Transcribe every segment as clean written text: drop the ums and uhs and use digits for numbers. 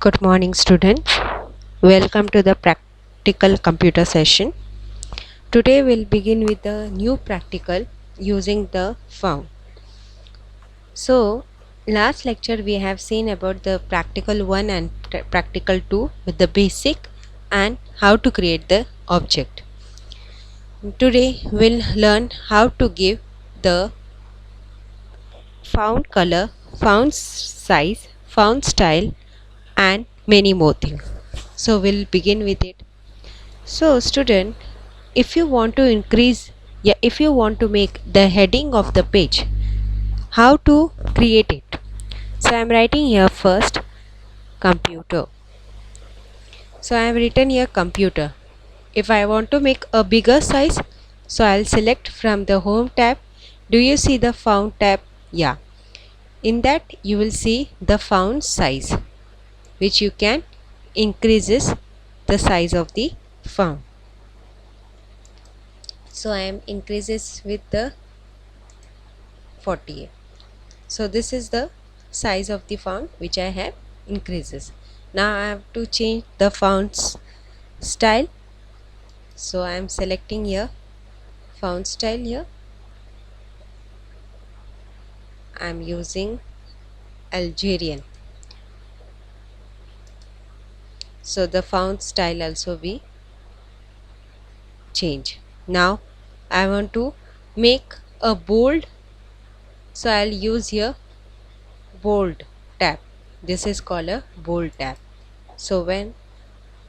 Good morning, students. Welcome to the practical computer session. Today we'll begin with a new practical using the found. So, last lecture we have seen about the practical 1 and practical 2 with the basic and how to create the object. Today we'll learn how to give the found color, found size, found style and many more things. So, we'll begin with it. So student, if you want to if you want to make the heading of the page, how to create it? So I am writing here first computer. So I have written here computer. If I want to make a bigger size, so I'll select from the home tab. Do you see the font tab? Yeah. In that you will see the font size, which you can increases the size of the font. So I am increases with the 48. So this is the size of the font which I have increases. Now I have to change the font's style. So I am selecting here font style here. I am using Algerian. So the font style also be change. Now I want to make a bold. So I'll use here bold tab. This is called a bold tab. So when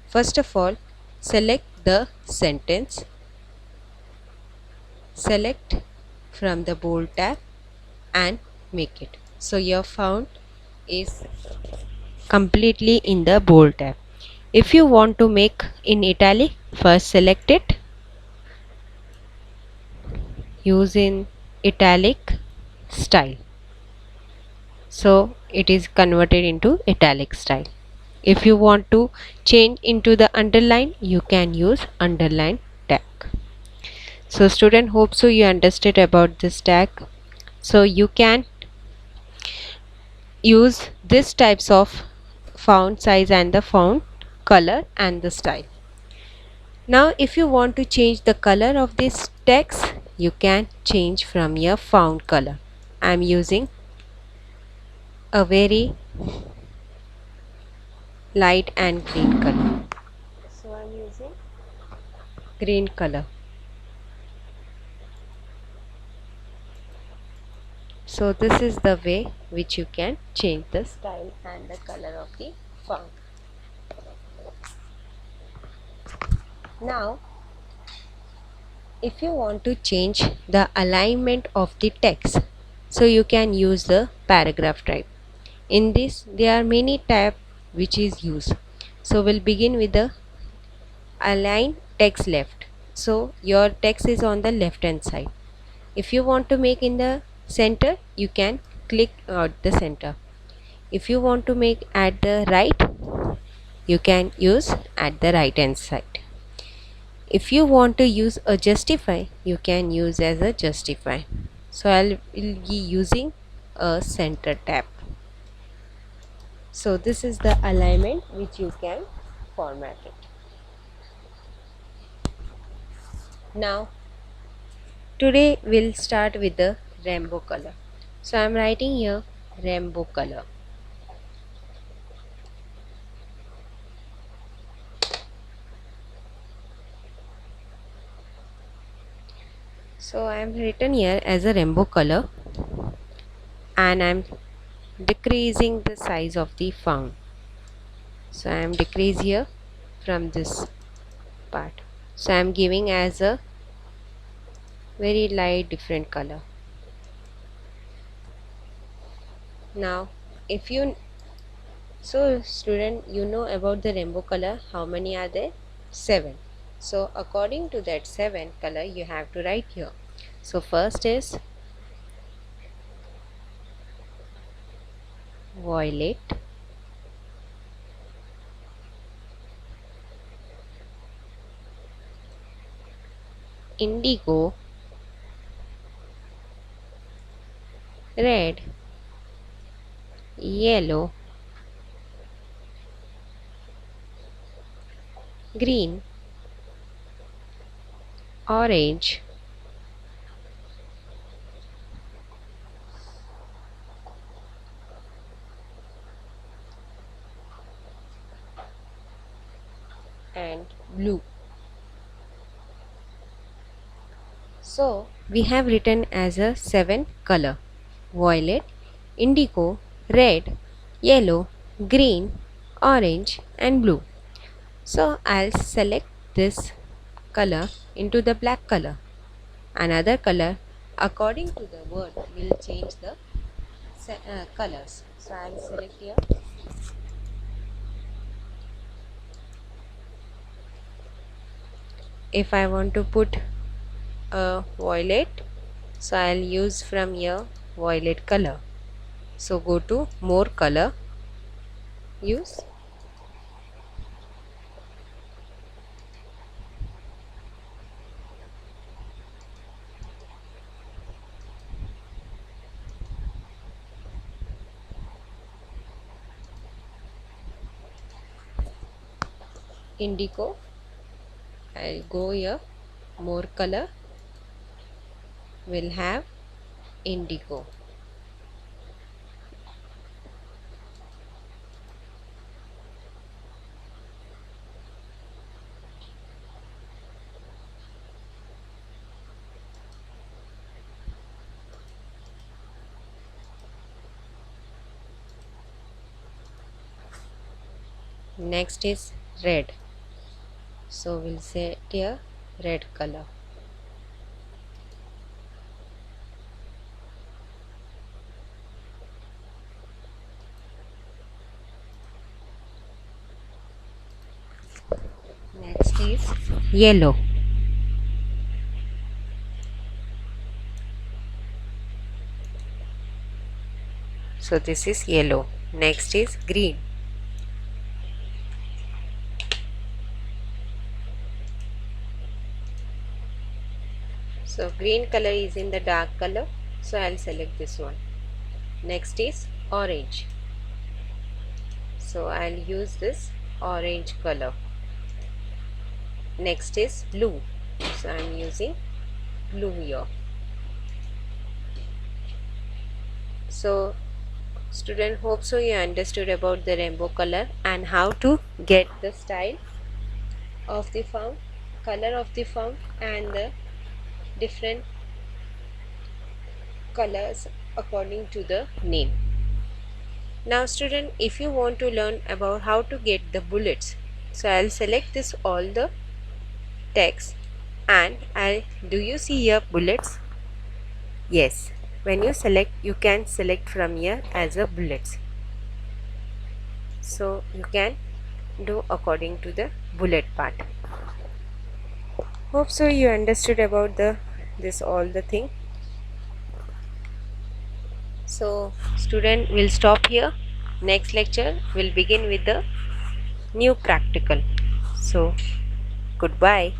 first of all select the sentence, select from the bold tab and make it. So your font is completely in the bold tab. If you want to make in italic, first select it, use in italic style. So it is converted into italic style. If you want to change into the underline, you can use underline tag. So student, hope so you understood about this tag. So you can use this types of font size and the font color and the style. Now if you want to change the color of this text, you can change from your font color. I am using a very light and green color. So I am using green color. So this is the way which you can change the style and the color of the font. Now if you want to change the alignment of the text, so you can use the paragraph type. In this there are many tabs which is used. So we'll begin with the align text left. So your text is on the left hand side. If you want to make in the center, you can click at the center. If you want to make at the right, you can use at the right hand side. If you want to use a justify, you can use as a justify. So will be using a center tab. So this is the alignment which you can format it. Now today we'll start with the rainbow color. So I'm writing here rainbow color. So I am written here as a rainbow color and I am decreasing the size of the font. So I am decrease here from this part. So I am giving as a very light different color. Now if you student, you know about the rainbow color, how many are there? 7. So according to that 7 color you have to write here. So first is violet, indigo, red, yellow, green, orange, and blue. So we have written as a 7 color: violet, indigo, red, yellow, green, orange and blue. So I'll select this color into the black color. Another color according to the word will change the colors. So I'll select here. If I want to put a violet, so I'll use from here violet color. So go to more color, use indigo. I'll go here, more color, will have indigo. Next is red. So we'll set here red color. Next is yellow. So this is yellow. Next is green. So green color is in the dark color. So I'll select this one. Next is orange. So I'll use this orange color. Next is blue. So I'm using blue here. So student, hope so you understood about the rainbow color and how to get the style of the font, color of the font and the different colors according to the name. Now student, if you want to learn about how to get the bullets, so I'll select this all the text and do you see here bullets? Yes, when you select, you can select from here as a bullets. So you can do according to the bullet part. Hope so you understood about this all the thing. So student, will stop here. Next lecture will begin with the new practical. So goodbye.